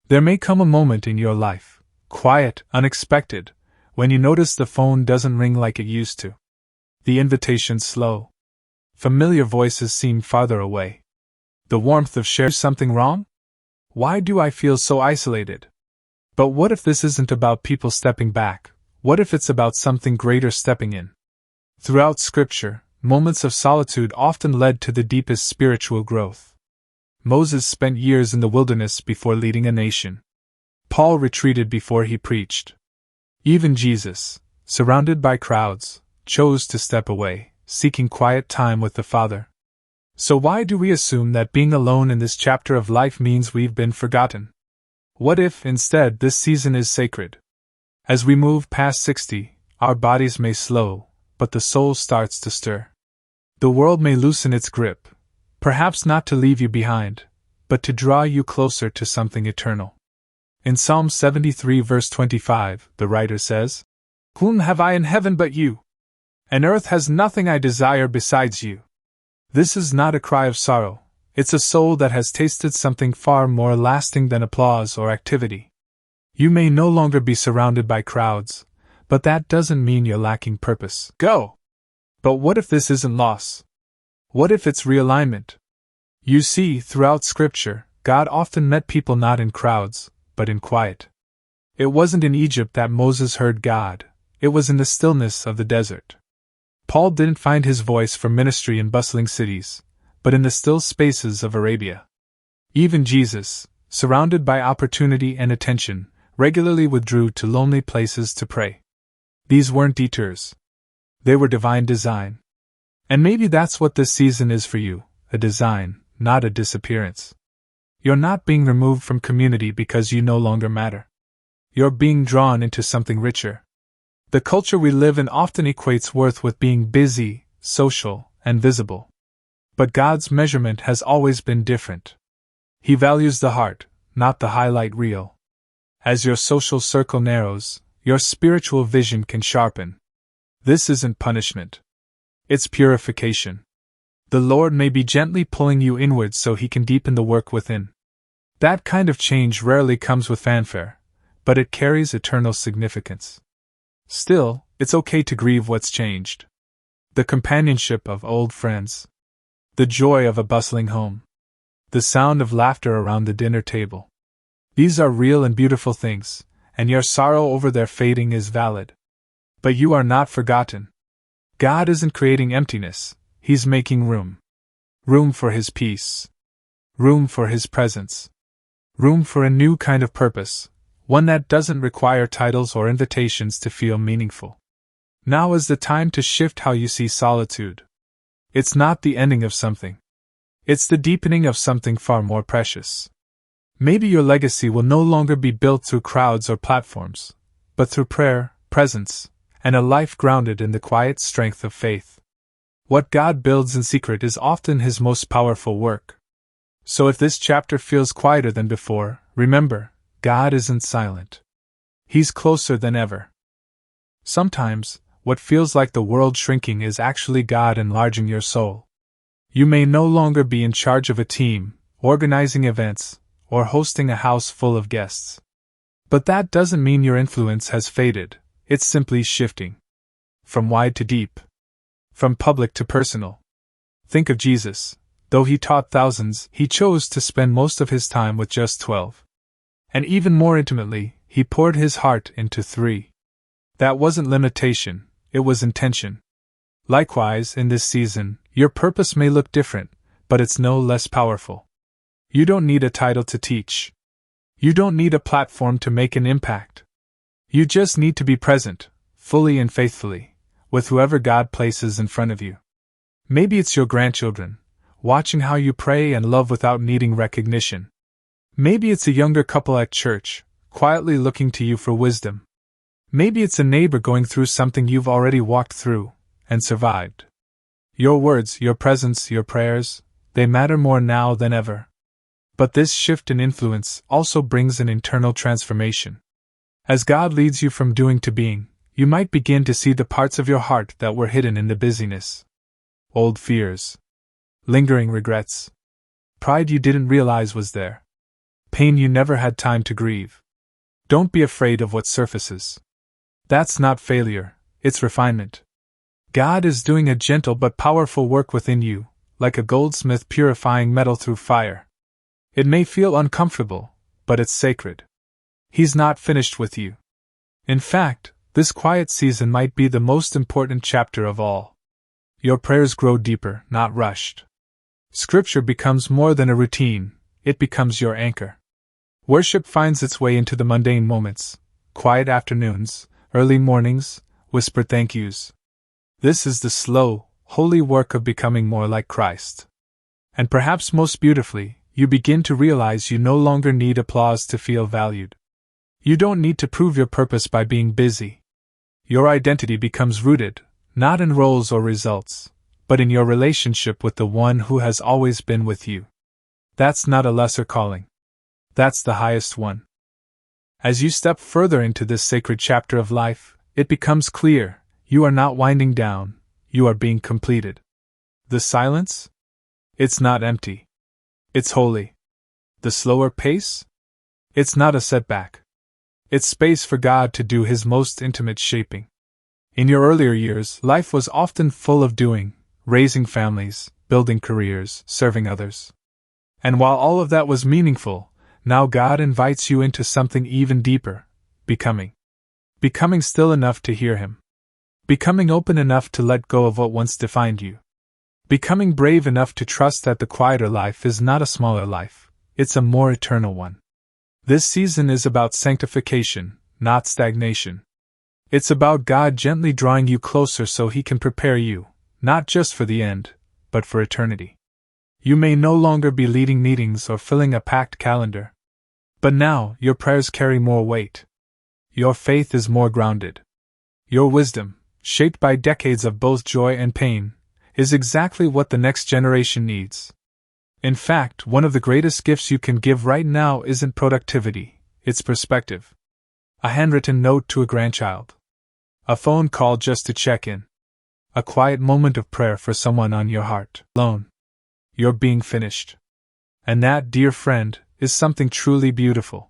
There may come a moment in your life, quiet, unexpected, when you notice the phone doesn't ring like it used to. The invitation's slow. Familiar voices seem farther away. The warmth of sharing something wrong? Why do I feel so isolated? But what if this isn't about people stepping back? What if it's about something greater stepping in? Throughout Scripture, moments of solitude often led to the deepest spiritual growth. Moses spent years in the wilderness before leading a nation. Paul retreated before he preached. Even Jesus, surrounded by crowds, chose to step away, seeking quiet time with the Father. So why do we assume that being alone in this chapter of life means we've been forgotten? What if, instead, this season is sacred? As we move past 60, our bodies may slow, but the soul starts to stir. The world may loosen its grip, perhaps not to leave you behind, but to draw you closer to something eternal. In Psalm 73 verse 25, the writer says, "Whom have I in heaven but you? And earth has nothing I desire besides you." This is not a cry of sorrow, it's a soul that has tasted something far more lasting than applause or activity. You may no longer be surrounded by crowds, but that doesn't mean you're lacking purpose. Go! But what if this isn't loss? What if it's realignment? You see, throughout Scripture, God often met people not in crowds, but in quiet. It wasn't in Egypt that Moses heard God, it was in the stillness of the desert. Paul didn't find his voice for ministry in bustling cities, but in the still spaces of Arabia. Even Jesus, surrounded by opportunity and attention, regularly withdrew to lonely places to pray. These weren't detours. They were divine design. And maybe that's what this season is for you, a design, not a disappearance. You're not being removed from community because you no longer matter. You're being drawn into something richer. The culture we live in often equates worth with being busy, social, and visible. But God's measurement has always been different. He values the heart, not the highlight reel. As your social circle narrows, your spiritual vision can sharpen. This isn't punishment. It's purification. The Lord may be gently pulling you inward so He can deepen the work within. That kind of change rarely comes with fanfare, but it carries eternal significance. Still, it's okay to grieve what's changed. The companionship of old friends. The joy of a bustling home. The sound of laughter around the dinner table. These are real and beautiful things, and your sorrow over their fading is valid. But you are not forgotten. God isn't creating emptiness, He's making room. Room for His peace. Room for His presence. Room for a new kind of purpose, one that doesn't require titles or invitations to feel meaningful. Now is the time to shift how you see solitude. It's not the ending of something. It's the deepening of something far more precious. Maybe your legacy will no longer be built through crowds or platforms, but through prayer, presence, and a life grounded in the quiet strength of faith. What God builds in secret is often His most powerful work. So if this chapter feels quieter than before, remember, God isn't silent. He's closer than ever. Sometimes, what feels like the world shrinking is actually God enlarging your soul. You may no longer be in charge of a team, organizing events, or hosting a house full of guests. But that doesn't mean your influence has faded, it's simply shifting. From wide to deep. From public to personal. Think of Jesus. Though He taught thousands, He chose to spend most of His time with just 12. And even more intimately, He poured His heart into 3. That wasn't limitation, it was intention. Likewise, in this season, your purpose may look different, but it's no less powerful. You don't need a title to teach. You don't need a platform to make an impact. You just need to be present, fully and faithfully, with whoever God places in front of you. Maybe it's your grandchildren, watching how you pray and love without needing recognition. Maybe it's a younger couple at church, quietly looking to you for wisdom. Maybe it's a neighbor going through something you've already walked through and survived. Your words, your presence, your prayers, they matter more now than ever. But this shift in influence also brings an internal transformation. As God leads you from doing to being, you might begin to see the parts of your heart that were hidden in the busyness. Old fears. Lingering regrets. Pride you didn't realize was there. pain you never had time to grieve. Don't be afraid of what surfaces. That's not failure, it's refinement. God is doing a gentle but powerful work within you, like a goldsmith purifying metal through fire. It may feel uncomfortable, but it's sacred. He's not finished with you. In fact, this quiet season might be the most important chapter of all. Your prayers grow deeper, not rushed. Scripture becomes more than a routine, it becomes your anchor. Worship finds its way into the mundane moments, quiet afternoons, early mornings, whispered thank yous. This is the slow, holy work of becoming more like Christ. And perhaps most beautifully, you begin to realize you no longer need applause to feel valued. You don't need to prove your purpose by being busy. Your identity becomes rooted, not in roles or results, but in your relationship with the one who has always been with you. That's not a lesser calling. That's the highest one. As you step further into this sacred chapter of life, it becomes clear, you are not winding down, you are being completed. The silence? It's not empty. It's holy. The slower pace? It's not a setback. It's space for God to do His most intimate shaping. In your earlier years, life was often full of doing, raising families, building careers, serving others. And while all of that was meaningful, now God invites you into something even deeper, becoming. Becoming still enough to hear Him. Becoming open enough to let go of what once defined you. Becoming brave enough to trust that the quieter life is not a smaller life, it's a more eternal one. This season is about sanctification, not stagnation. It's about God gently drawing you closer so He can prepare you, not just for the end, but for eternity. You may no longer be leading meetings or filling a packed calendar. But now, your prayers carry more weight. Your faith is more grounded. Your wisdom, shaped by decades of both joy and pain, is exactly what the next generation needs. In fact, one of the greatest gifts you can give right now isn't productivity, it's perspective. A handwritten note to a grandchild. A phone call just to check in. A quiet moment of prayer for someone on your heart. Alone. You're being finished. And that, dear friend, is something truly beautiful.